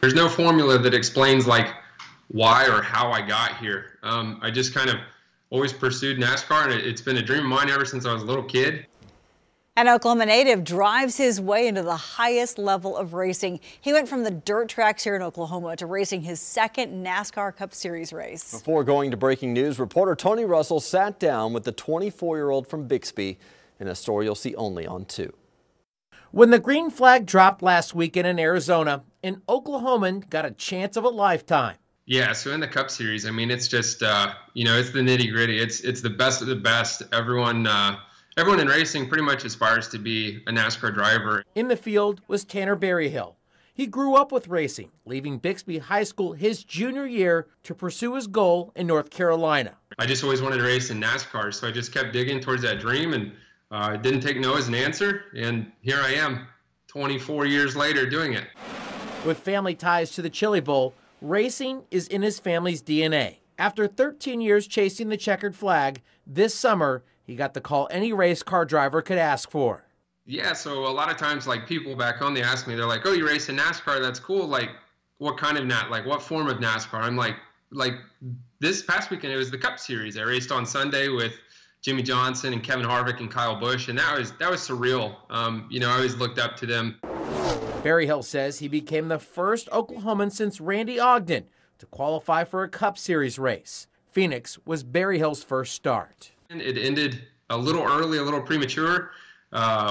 There's no formula that explains like why or how I got here. I just kind of always pursued NASCAR, and it's been a dream of mine ever since I was a little kid. An Oklahoma native drives his way into the highest level of racing. He went from the dirt tracks here in Oklahoma to racing his second NASCAR Cup Series race. Before going to breaking news, reporter Tony Russell sat down with the 24-year-old from Bixby in a story you'll see only on 2. When the green flag dropped last weekend in Arizona, an Oklahoman got a chance of a lifetime. Yeah, so in the Cup Series, I mean, it's just, you know, it's the nitty-gritty. It's the best of the best. Everyone in racing pretty much aspires to be a NASCAR driver. In the field was Tanner Berryhill. He grew up with racing, leaving Bixby High School his junior year to pursue his goal in North Carolina. I just always wanted to race in NASCAR, so I just kept digging towards that dream, and didn't take no as an answer, and here I am, 24 years later, doing it. With family ties to the Chili Bowl, racing is in his family's DNA. After 13 years chasing the checkered flag, this summer he got the call any race car driver could ask for. Yeah, so a lot of times, like, people back home, they ask me, they're like, oh, you race in NASCAR, that's cool. Like, what kind of what form of NASCAR? I'm like this past weekend, it was the Cup Series. I raced on Sunday with Jimmy Johnson and Kevin Harvick and Kyle Busch, and that was surreal. You know, I always looked up to them. Berryhill says he became the first Oklahoman since Randy Ogden to qualify for a Cup Series race. Phoenix was Berryhill's first start. It ended a little early, a little premature.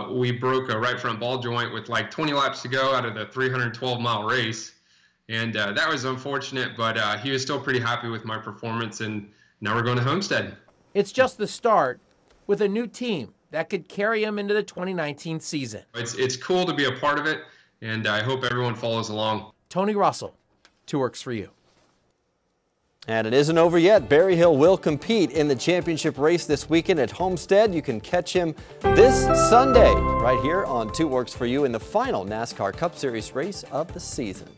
We broke a right front ball joint with like 20 laps to go out of the 312-mile race. And that was unfortunate, but he was still pretty happy with my performance, and now we're going to Homestead. It's just the start with a new team that could carry him into the 2019 season. It's cool to be a part of it, and I hope everyone follows along. Tony Russell, 2 Works for You. And it isn't over yet. Berryhill will compete in the championship race this weekend at Homestead. You can catch him this Sunday right here on 2 Works for You in the final NASCAR Cup Series race of the season.